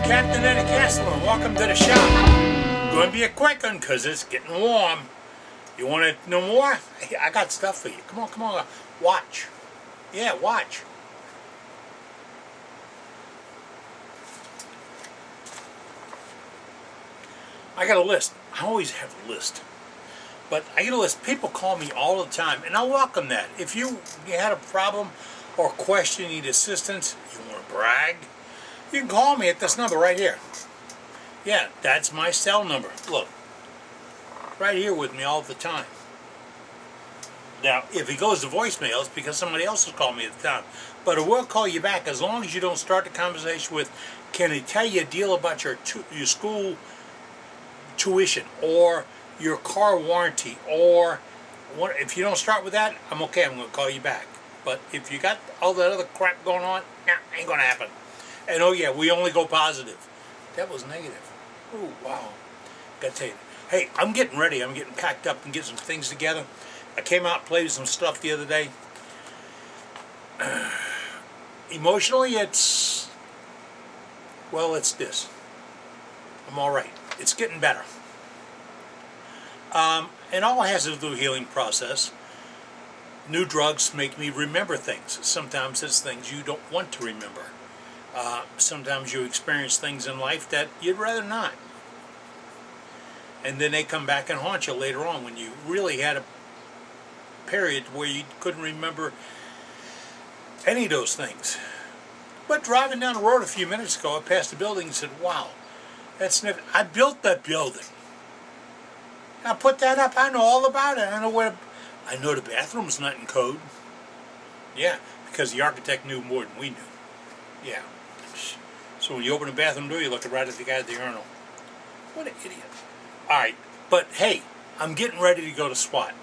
Captain Eddie Castle, and welcome to the shop. Going to be a quick one because it's getting warm. You want to know more? Hey, I got stuff for you. Come on, come on. Watch. Yeah, watch. I got a list. I always have a list. But I get a list. People call me all the time, and I welcome that. If you had a problem or question, need assistance, you want to brag, you can call me at this number right here. Yeah, that's my cell number. Look, right here with me all the time. Now, if it goes to voicemail, it's because somebody else has called me at the time. But it will call you back as long as you don't start the conversation with, can I tell you a deal about your school tuition or your car warranty, or what? If you don't start with that, I'm okay. I'm going to call you back. But if you got all that other crap going on, nah, ain't going to happen. And oh yeah, we only go positive. That was negative. Oh wow. Got to tell you. Hey, I'm getting ready. I'm getting packed up and getting some things together. I came out and played with some stuff the other day. Emotionally, it's this. I'm all right. It's getting better. And all it has to do with the healing process. New drugs make me remember things. Sometimes it's things you don't want to remember. Sometimes you experience things in life that you'd rather not. And then they come back and haunt you later on when you really had a period where you couldn't remember any of those things. But driving down the road a few minutes ago, I passed a building and said, wow, that's never, I built that building. I put that up. I know all about it. I know the bathroom's not in code. Yeah, because the architect knew more than we knew. Yeah. So when you open the bathroom door, you look right at the guy at the urinal. What an idiot. Alright, but hey, I'm getting ready to go to SWAT.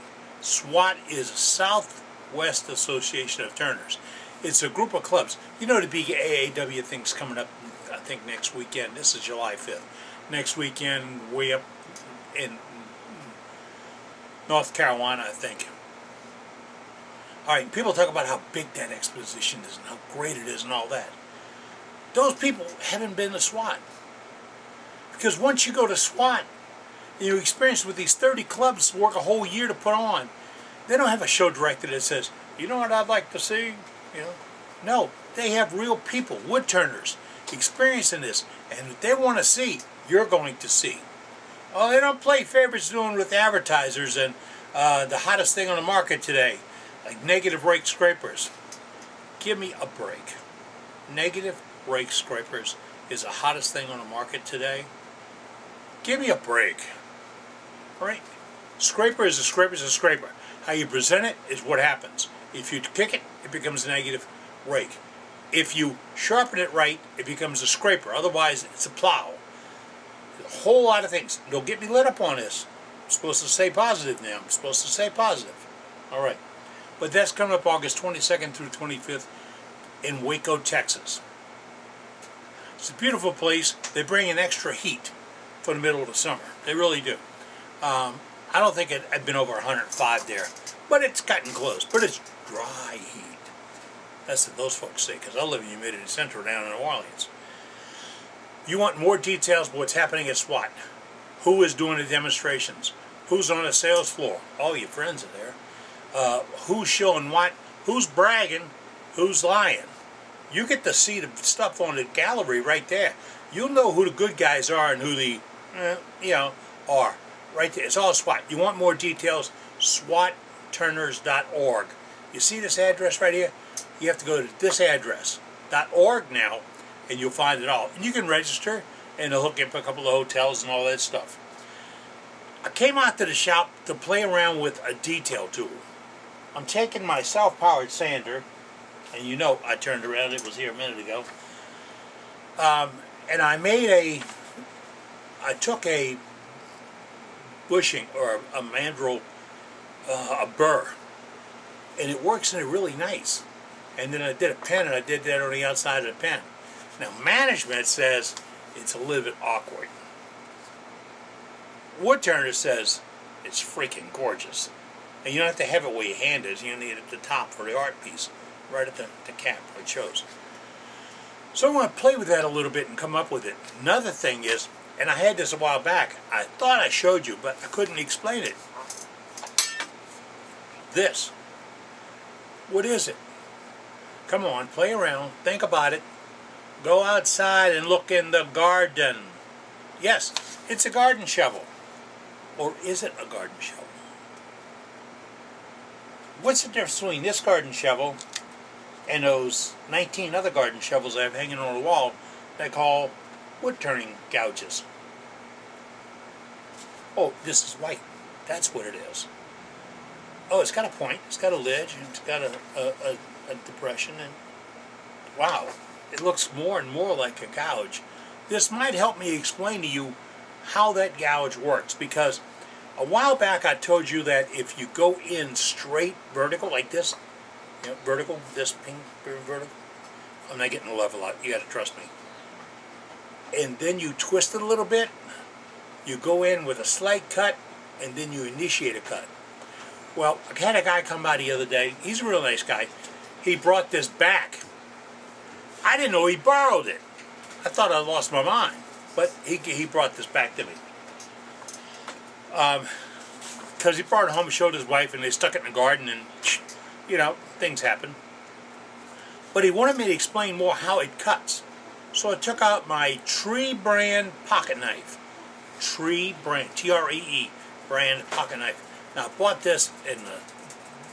SWAT is a Southwest Association of Turners. It's a group of clubs. You know the big AAW thing's coming up, I think, next weekend. This is July 5th. Next weekend, way up in North Carolina, I think. Alright, people talk about how big that exposition is and how great it is and all that. Those people haven't been to SWAT. Because once you go to SWAT, you experience with these 30 clubs work a whole year to put on. They don't have a show director that says, you know what I'd like to see? You know? No, they have real people, wood turners, experiencing this. And if they want to see, you're going to see. Oh, they don't play favorites doing with advertisers and the hottest thing on the market today, like negative rake scrapers. Give me a break. Negative rake scrapers is the hottest thing on the market today. Give me a break. Right? Scraper is a scraper is a scraper. How you present it is what happens. If you kick it, it becomes a negative rake. If you sharpen it right, it becomes a scraper. Otherwise, it's a plow. A whole lot of things. Don't get me lit up on this. I'm supposed to stay positive now. I'm supposed to stay positive. All right. But that's coming up August 22nd through 25th in Waco, Texas. It's a beautiful place. They bring in extra heat for the middle of the summer. They really do. I don't think I've been over 105 there, but it's gotten close. But it's dry heat. That's what those folks say, because I live in humidity central down in New Orleans. You want more details of what's happening at SWAT? Who is doing the demonstrations? Who's on the sales floor? All your friends are there. Who's showing what? Who's bragging? Who's lying? You get to see the stuff on the gallery right there. You'll know who the good guys are and who the, are. Right there. It's all SWAT. You want more details? SWATturners.org. You see this address right here? You have to go to this address, .org now, and you'll find it all. And you can register, and they'll hook you up a couple of hotels and all that stuff. I came out to the shop to play around with a detail tool. I'm taking my self-powered sander, and you know I turned around, it was here a minute ago, and I took a bushing, or a mandrel, a burr, and it works in it really nice. And then I did a pen, and I did that on the outside of the pen. Now management says it's a little bit awkward. Woodturner says it's freaking gorgeous. And you don't have to have it where your hand is, you need it at the top for the art piece, right at the cap where it shows. So I'm going to play with that a little bit and come up with it. Another thing is, and I had this a while back, I thought I showed you, but I couldn't explain it. This. What is it? Come on, play around, think about it. Go outside and look in the garden. Yes, it's a garden shovel. Or is it a garden shovel? What's the difference between this garden shovel and those 19 other garden shovels I have hanging on the wall that I call wood turning gouges? Oh, this is white. That's what it is. Oh, it's got a point, it's got a ledge, and it's got a depression, and wow, it looks more and more like a gouge. This might help me explain to you how that gouge works, because a while back I told you that if you go in straight vertical like this, you know, vertical, this pink vertical, I'm not getting the level out, you got to trust me, and then you twist it a little bit, you go in with a slight cut, and then you initiate a cut. Well, I had a guy come by the other day, he's a real nice guy, he brought this back. I didn't know he borrowed it. I thought I lost my mind, but he brought this back to me. Because he brought it home and showed his wife, and they stuck it in the garden, and, you know, things happen. But he wanted me to explain more how it cuts. So I took out my Tree brand pocket knife. Tree brand, T-R-E-E, brand pocket knife. Now, I bought this in the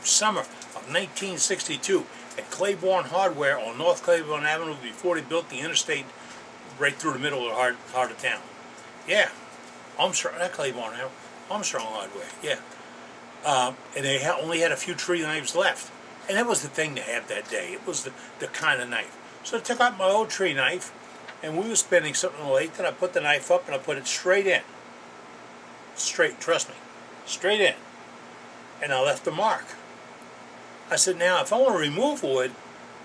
summer of 1962 at Claiborne Hardware on North Claiborne Avenue before they built the interstate right through the middle of the heart of town. Yeah, Armstrong, not Claiborne Avenue, Armstrong Hardware, yeah. And they only had a few tree knives left. And that was the thing to have that day. It was the kind of knife. So I took out my old tree knife, and we were spending something late, and I put the knife up, and I put it straight in. Straight, trust me, straight in. And I left the mark. I said, now, if I want to remove wood,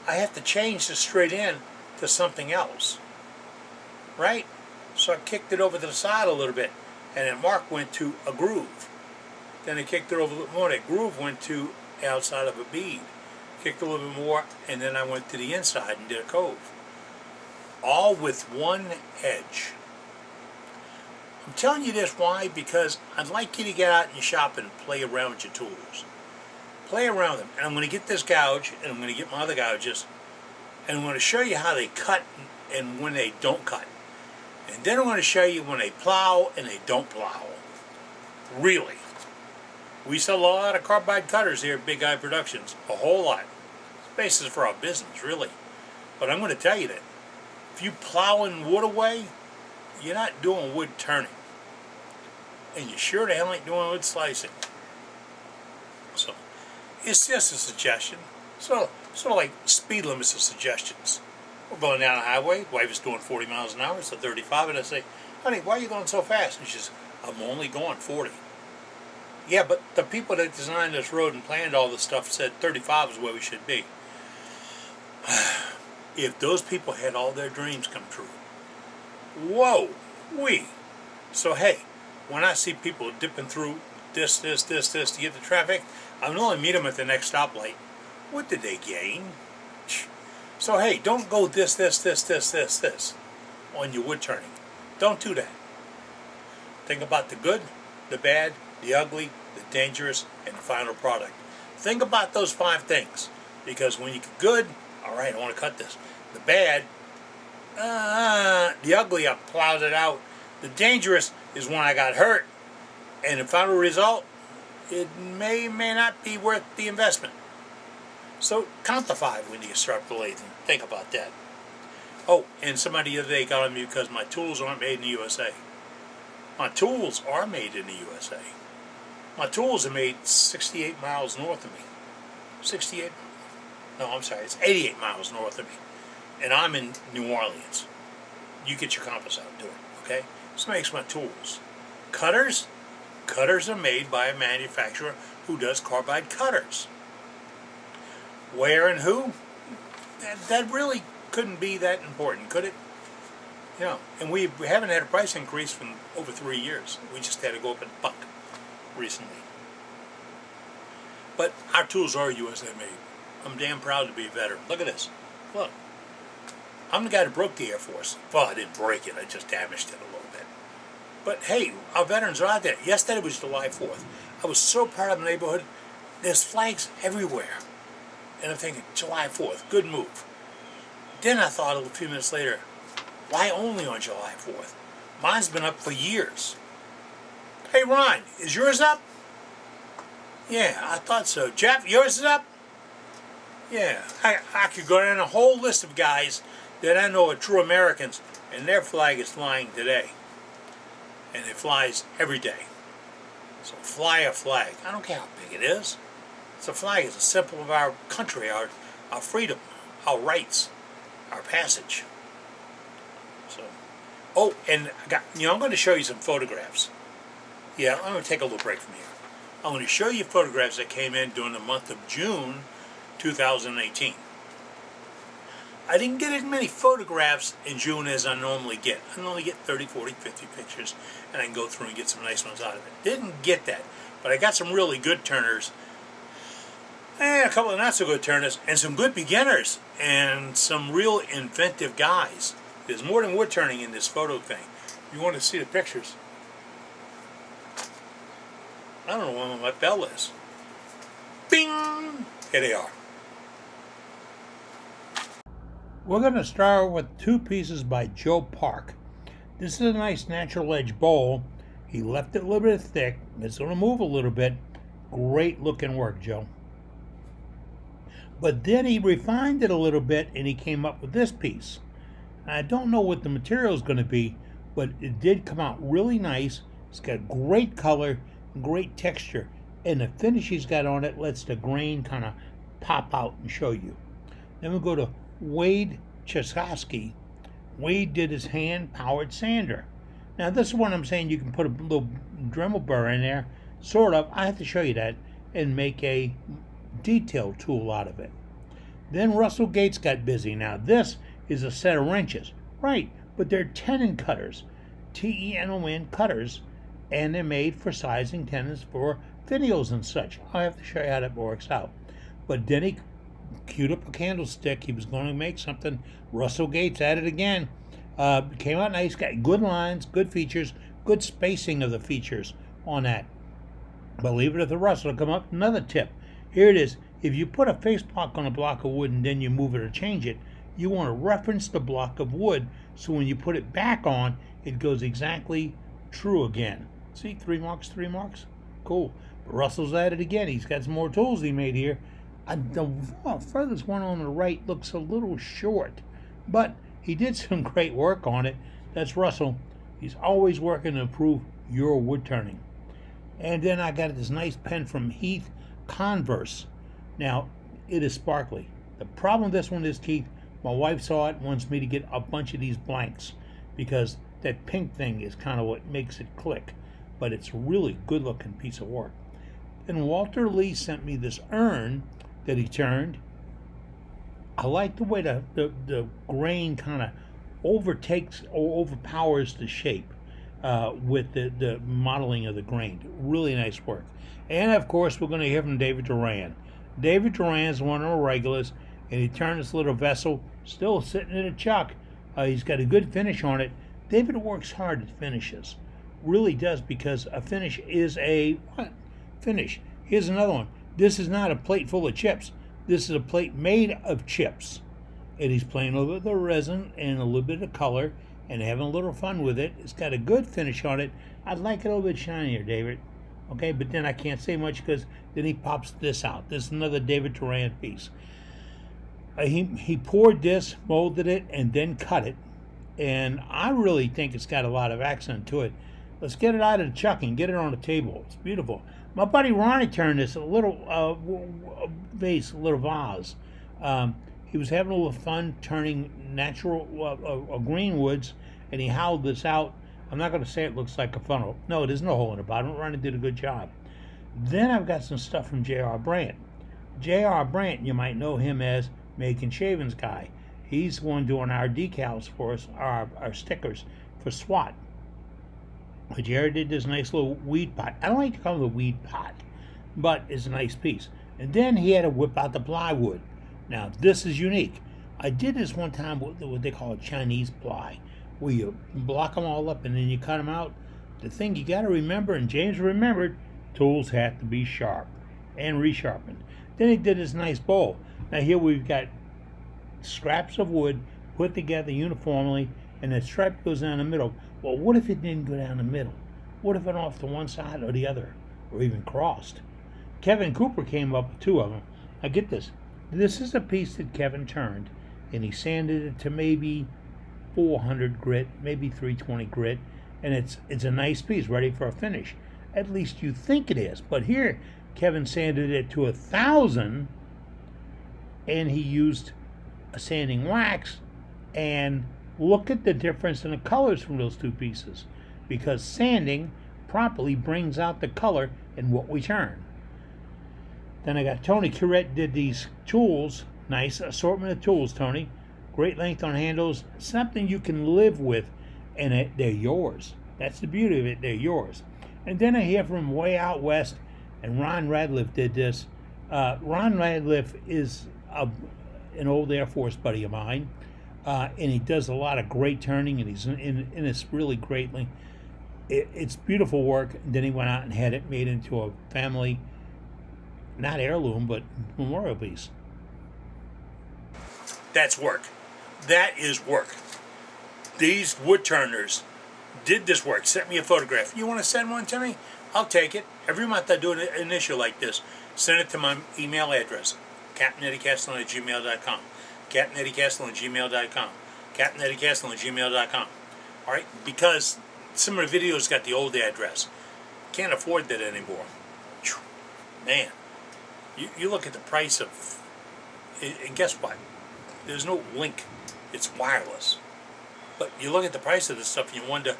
I have to change the straight in to something else. Right? So I kicked it over to the side a little bit, and that mark went to a groove. Then I kicked it over a little more, and that groove went to the outside of a bead. Kicked a little bit more, and then I went to the inside and did a cove. All with one edge. I'm telling you this, why? Because I'd like you to get out in your shop and play around with your tools. Play around them. And I'm going to get this gouge, and I'm going to get my other gouges, and I'm going to show you how they cut and when they don't cut. And then I'm going to show you when they plow and they don't plow. Really. We sell a lot of carbide cutters here at Big Eye Productions. A whole lot. Basis for our business, really. But I'm going to tell you that if you plowing wood away, you're not doing wood turning. And you sure the hell ain't doing wood slicing. So, it's just a suggestion. Sort of like speed limits of suggestions. We're going down the highway, wife is doing 40 miles an hour, it's a 35, and I say, honey, why are you going so fast? And she says, I'm only going 40. Yeah, but the people that designed this road and planned all this stuff said 35 is where we should be. If those people had all their dreams come true, whoa, So hey, when I see people dipping through this to get the traffic, I'm going to meet them at the next stoplight. What did they gain? So hey, don't go this on your wood turning. Don't do that. Think about the good, the bad, the ugly, the dangerous, and the final product. Think about those 5 things. Because when you get good, alright, I want to cut this. The bad, the ugly, I plowed it out. The dangerous is when I got hurt. And the final result, it may not be worth the investment. So count to 5 when you start the lathe and think about that. Oh, and somebody the other day got on me because my tools aren't made in the USA. My tools are made in the USA. My tools are made 68 miles north of me. 68? No, I'm sorry, it's 88 miles north of me. And I'm in New Orleans. You get your compass out and do it, okay? This makes my tools. Cutters? Cutters are made by a manufacturer who does carbide cutters. Where and who? That really couldn't be that important, could it? You know, and we haven't had a price increase from over 3 years. We just had to go up a buck recently. But our tools are USA made. I'm damn proud to be a veteran. Look at this. Look. I'm the guy that broke the Air Force. Well, I didn't break it. I just damaged it a little bit. But hey, our veterans are out there. Yesterday was July 4th. I was so proud of the neighborhood. There's flags everywhere. And I'm thinking, July 4th, good move. Then I thought a few minutes later, why only on July 4th? Mine's been up for years. Hey Ron, is yours up? Yeah, I thought so. Jeff, yours is up? Yeah, I could go down a whole list of guys that I know are true Americans, and their flag is flying today. And it flies every day. So fly a flag. I don't care how big it is. It's a flag. It's a symbol of our country, our freedom, our rights, our passage. So, oh, and I'm going to show you some photographs. Yeah, I'm going to take a little break from here. I'm going to show you photographs that came in during the month of June 2018. I didn't get as many photographs in June as I normally get. I normally get 30, 40, 50 pictures, and I can go through and get some nice ones out of it. Didn't get that, but I got some really good turners, and a couple of not so good turners, and some good beginners, and some real inventive guys. There's more than wood turning in this photo thing. You want to see the pictures? I don't know what bell is. Bing! Here they are. We're going to start with two pieces by Joe Park. This is a nice natural edge bowl. He left it a little bit thick. It's going to move a little bit. Great looking work, Joe. But then he refined it a little bit and he came up with this piece. I don't know what the material is going to be, but it did come out really nice. It's got great color, great texture, and the finish he's got on it lets the grain kind of pop out and show you. Then we go to Wade Cheskoski. Wade did his hand-powered sander. Now this is what I'm saying, you can put a little Dremel burr in there, sort of, I have to show you that, and make a detail tool out of it. Then Russell Gates got busy. Now this is a set of wrenches, right, but they're tenon cutters, T-E-N-O-N cutters, and they're made for sizing tenons for finials and such. I have to show you how that works out. But then he queued up a candlestick. He was going to make something. Russell Gates at it again. Came out nice. Got good lines, good features, good spacing of the features on that. But leave it at the Russell to come up. Another tip. Here it is. If you put a face block on a block of wood and then you move it or change it, you want to reference the block of wood so when you put it back on, it goes exactly true again. See, 3 marks, 3 marks. Cool. But Russell's at it again. He's got some more tools he made here. The furthest one on the right looks a little short, but he did some great work on it. That's Russell. He's always working to improve your wood turning. And then I got this nice pen from Heath Converse. Now, it is sparkly. The problem with this one is, Keith, my wife saw it and wants me to get a bunch of these blanks because that pink thing is kind of what makes it click. But it's a really good looking piece of work. Then Walter Lee sent me this urn that he turned. I like the way the grain kind of overtakes or overpowers the shape with the modeling of the grain. Really nice work. And of course, we're going to hear from David Duran. David Duran is one of our regulars, and he turned this little vessel, still sitting in a chuck. He's got a good finish on it. David works hard at finishes. Really does, because a finish is a finish. Here's another one. This is not a plate full of chips. This is a plate made of chips. And he's playing a little bit of the resin and a little bit of color and having a little fun with it. It's got a good finish on it. I'd like it a little bit shinier, David. Okay, but then I can't say much because then he pops this out. This is another David Duran piece. He poured this, molded it, and then cut it. And I really think it's got a lot of accent to it. Let's get it out of the chuck and get it on the table. It's beautiful. My buddy Ronnie turned this, a little vase, a little vase. He was having a little fun turning natural green woods, and he howled this out. I'm not going to say it looks like a funnel. No, there's no hole in the bottom. Ronnie did a good job. Then I've got some stuff from J.R. Brandt. J.R. Brandt, you might know him as Making Shavings Guy. He's the one doing our decals for us, our stickers for SWAT. But Jared did this nice little weed pot. I don't like to call it a weed pot, but it's a nice piece. And then he had to whip out the plywood. Now, this is unique. I did this one time with what they call a Chinese ply, where you block them all up and then you cut them out. The thing you got to remember, and James remembered, tools have to be sharp and resharpened. Then he did this nice bowl. Now here we've got scraps of wood put together uniformly, and the stripe goes down the middle. Well, what if it didn't go down the middle? What if it went off to one side or the other, or even crossed? Kevin Cooper came up with two of them. Now get this. This is a piece that Kevin turned, and he sanded it to maybe 400 grit, maybe 320 grit, and it's a nice piece ready for a finish. At least you think it is. But here, Kevin sanded it to 1,000, and he used a sanding wax, and look at the difference in the colors from those two pieces, because sanding properly brings out the color in what we turn. Then I got Tony Curette did these tools. Nice assortment of tools, Tony. Great length on handles. Something you can live with, and they're yours. That's the beauty of it. They're yours. And then I hear from way out west, and Ron Radliff did this. Ron Radliff is an old Air Force buddy of mine, and he does a lot of great turning, and he's in this really great length. It's beautiful work. And then he went out and had it made into a family, not heirloom, but memorial piece. That's work. That is work. These wood turners did this work. Sent me a photograph. You want to send one to me? I'll take it. Every month I do an issue like this. Send it to my email address, CaptainEddieCastellan@gmail.com. CaptainEddieCastellan@gmail.com. CaptainEddieCastellan@gmail.com. All right? Because some of the videos got the old address. Can't afford that anymore. Man, you look at the price of, and guess what? There's no link. It's wireless. But you look at the price of this stuff and you wonder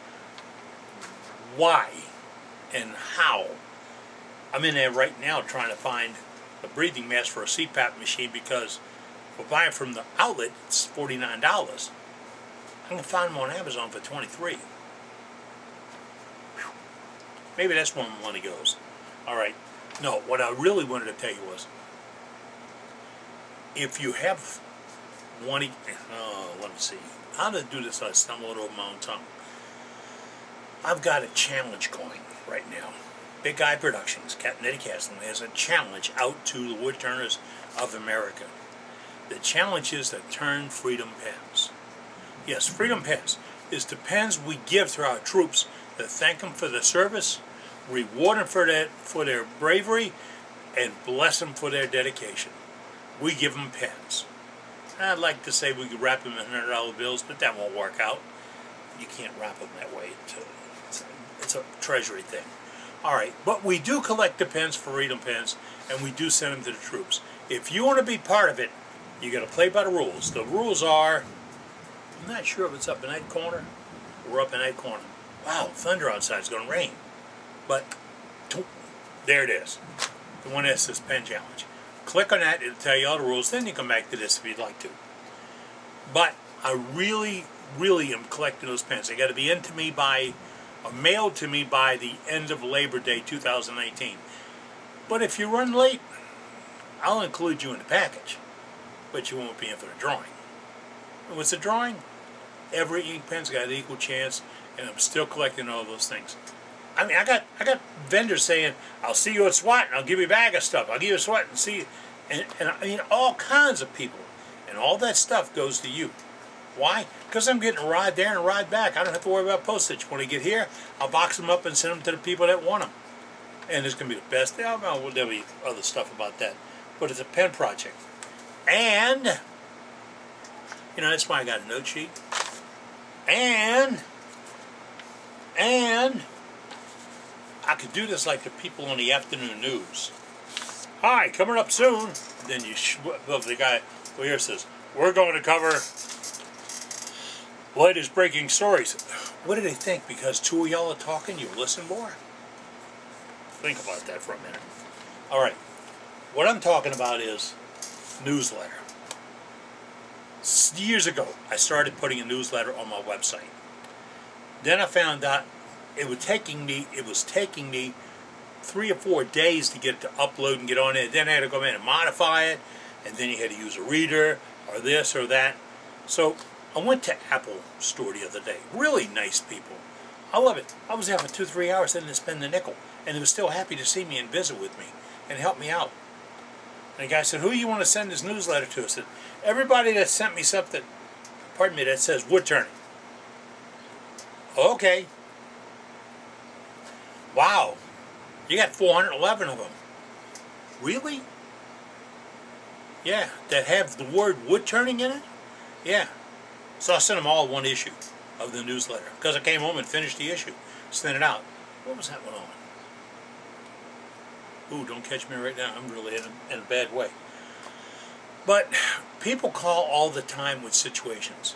why and how. I'm in there right now trying to find a breathing mask for a CPAP machine, because if we're buying from the outlet, it's $49. I can find them on Amazon for $23. Maybe that's where my money goes. All right. No, what I really wanted to tell you was, if you have one, let me see. How to do this? I stumbled over my own tongue. I've got a challenge going right now. Big Guy Productions, Captain Eddie Castellan, has a challenge out to the wood turners of America. The challenge is to turn Freedom Pens. Yes, Freedom Pens is the pens we give to our troops to thank them for their service, reward them for their bravery, and bless them for their dedication. We give them pens. I'd like to say we could wrap them in $100 bills, but that won't work out. You can't wrap them that way. It's a treasury thing. All right, but we do collect the pens for Freedom Pens, and we do send them to the troops. If you want to be part of it, you got to play by the rules. The rules are, I'm not sure if it's up in that corner. We're up in that corner. Wow, thunder outside. It's going to rain. But there it is. The one that says Pen Challenge. Click on that. It'll tell you all the rules. Then you come back to this if you'd like to. But I really, really am collecting those pens. They got to be into me by, or mailed to me by the end of Labor Day 2019. But if you run late, I'll include you in the package. But you won't be in for the drawing. And what's the drawing? Every ink pen's got an equal chance, and I'm still collecting all those things. I mean, I got vendors saying, I'll see you at SWAT, and I'll give you a bag of stuff. I'll give you a SWAT and see you. And I mean, all kinds of people. And all that stuff goes to you. Why? Because I'm getting a ride there and a ride back. I don't have to worry about postage. When I get here, I'll box them up and send them to the people that want them. And it's going to be the best. There'll be other stuff about that. But it's a pen project. And, that's why I got a note sheet. And I could do this like the people on the afternoon news. Hi, coming up soon. Then the guy over here says, we're going to cover latest breaking stories. What do they think? Because two of y'all are talking, you listen more? Think about that for a minute. All right. What I'm talking about is newsletter. Years ago, I started putting a newsletter on my website. Then I found out it was taking me 3 or 4 days to get it to upload and get on it. Then I had to go in and modify it, and then you had to use a reader or this or that. So I went to Apple store the other day. Really nice people. I love it. I was there for 2-3 hours, didn't spend a nickel, and they were still happy to see me and visit with me and help me out. And the guy said, "Who do you want to send this newsletter to?" I said, "Everybody that sent me something, pardon me, that says wood turning." "Okay." "Wow, you got 411 of them." "Really?" "Yeah, that have the word wood turning in it?" "Yeah." So I sent them all one issue of the newsletter because I came home and finished the issue, sent it out. What was that one on? Ooh, don't catch me right now. I'm really in a bad way. But people call all the time with situations.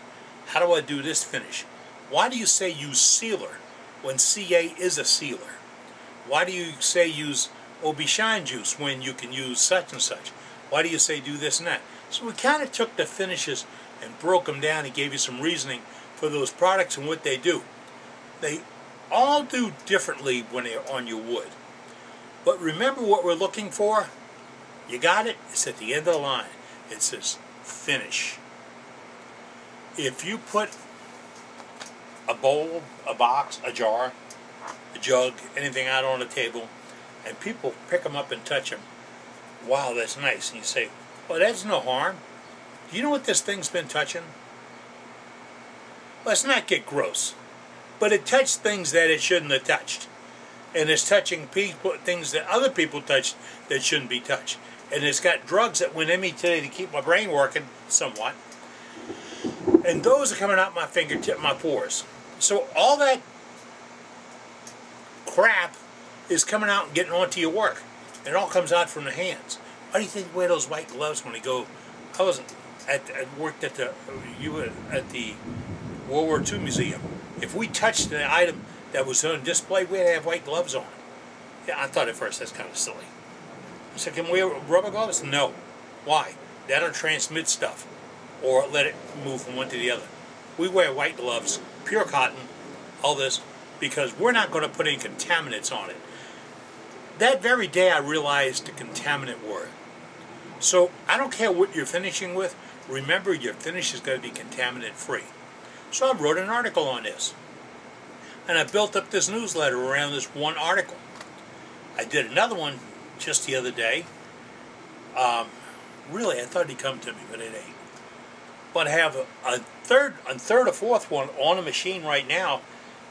How do I do this finish? Why do you say use sealer when CA is a sealer? Why do you say use OB Shine Juice when you can use such and such? Why do you say do this and that? So we kind of took the finishes and broke them down and gave you some reasoning for those products and what they do. They all do differently when they're on your wood. But remember what we're looking for? You got it? It's at the end of the line. It says finish. If you put a bowl, a box, a jar, a jug, anything out on the table, and people pick them up and touch them, wow, that's nice. And you say, well, that's no harm. Do you know what this thing's been touching? Let's not get gross. But it touched things that it shouldn't have touched. And it's touching people, things that other people touched that shouldn't be touched. And it's got drugs that went in me today to keep my brain working somewhat. And those are coming out my fingertip, my pores. So all that crap is coming out and getting onto your work. It all comes out from the hands. Why do you think you wear those white gloves when you go? I worked at the World War II Museum. If we touched an item that was on display, we'd have white gloves on. Yeah, I thought at first that's kind of silly. I said, can we wear rubber gloves? No. Why? That'll transmit stuff or let it move from one to the other. We wear white gloves, pure cotton, all this, because we're not going to put any contaminants on it. That very day I realized the contaminant word. So I don't care what you're finishing with, remember your finish is going to be contaminant free. So I wrote an article on this. And I built up this newsletter around this one article. I did another one just the other day. Really, I thought he'd come to me, but it ain't. But I have a third or fourth one on a machine right now,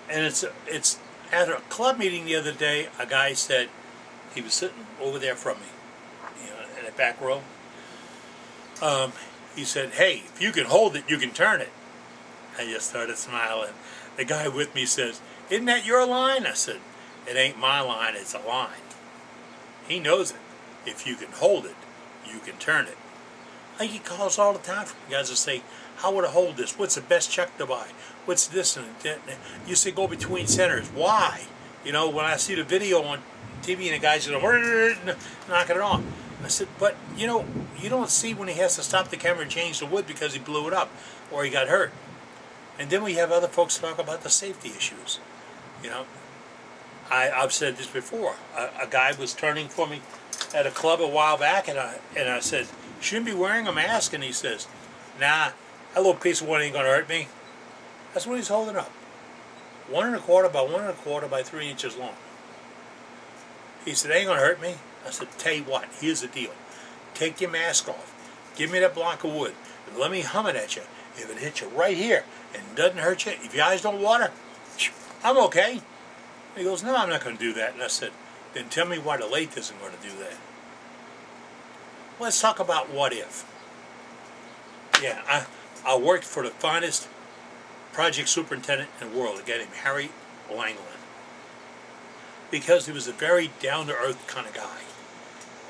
and it's at a club meeting the other day. A guy said he was sitting over there from me, in the back row. He said, "Hey, if you can hold it, you can turn it." I just started smiling. The guy with me says, "Isn't that your line?" I said, "It ain't my line, it's a line." He knows it. If you can hold it, you can turn it. I get calls all the time from guys that say, "How would I hold this? What's the best chuck to buy? What's this and that?" You say go between centers. Why? When I see the video on TV and the guy's knocking it off. I said, but you don't see when he has to stop the camera and change the wood because he blew it up or he got hurt. And then we have other folks talk about the safety issues. I've said this before. A guy was turning for me at a club a while back, and I said, "Shouldn't be wearing a mask." And he says, "Nah, that little piece of wood ain't gonna hurt me." That's what he's holding up. 1 1/4 by 1 1/4 by 3 inches long. He said, "Ain't gonna hurt me." I said, "Tell you what, here's the deal. Take your mask off. Give me that block of wood. And let me hum it at you. If it hits you right here and doesn't hurt you, if your eyes don't water, I'm okay." And he goes, "No, I'm not going to do that." And I said, "Then tell me why the lathe isn't going to do that." Let's talk about what if. Yeah, I worked for the finest project superintendent in the world, a guy named Harry Langland, because he was a very down-to-earth kind of guy.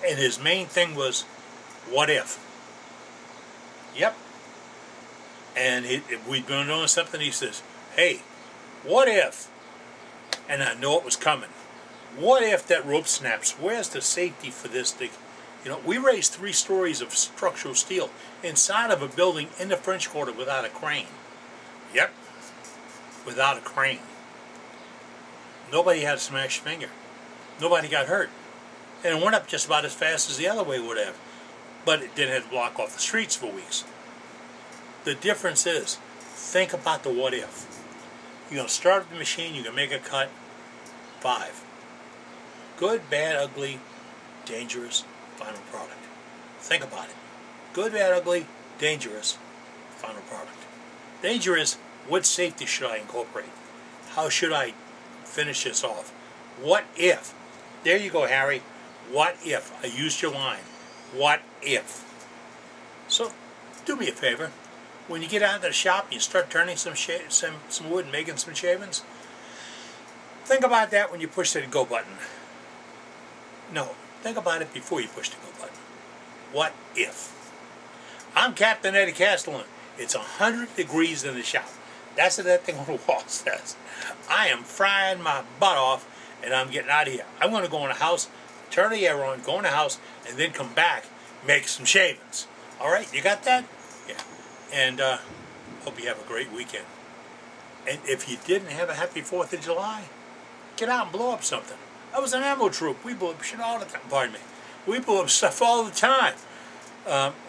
And his main thing was, what if? Yep. And we'd been doing something, he says, "Hey, what if?" And I know it was coming. What if that rope snaps? Where's the safety for this thing? We raised 3 stories of structural steel inside of a building in the French Quarter without a crane. Yep, without a crane. Nobody had a smashed finger. Nobody got hurt. And it went up just about as fast as the other way would have. But it didn't have to block off the streets for weeks. The difference is, think about the what if. You're going to start up the machine, you're going to make a cut, 5. Good, bad, ugly, dangerous, final product. Think about it. Good, bad, ugly, dangerous, final product. Dangerous, what safety should I incorporate? How should I finish this off? What if? There you go, Harry. What if? I used your line. What if? So, do me a favor. When you get out of the shop and you start turning some wood and making some shavings, think about that when you push the go button. No, think about it before you push the go button. What if? I'm Captain Eddie Castellan. It's 100 degrees in the shop. That's what that thing on the wall says. I am frying my butt off and I'm getting out of here. I'm going to go in the house, turn the air on, go in the house, and then come back, make some shavings. All right, you got that? Yeah. And hope you have a great weekend. And if you didn't have a happy 4th of July, get out and blow up something. I was an ammo troop. We blew up shit all the time. Pardon me. We blew up stuff all the time.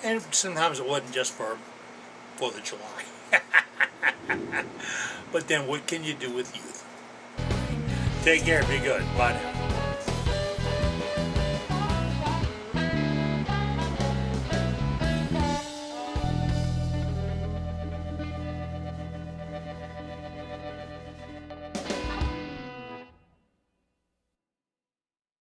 And sometimes it wasn't just for 4th of July. But then what can you do with youth? Take care. Be good. Bye now.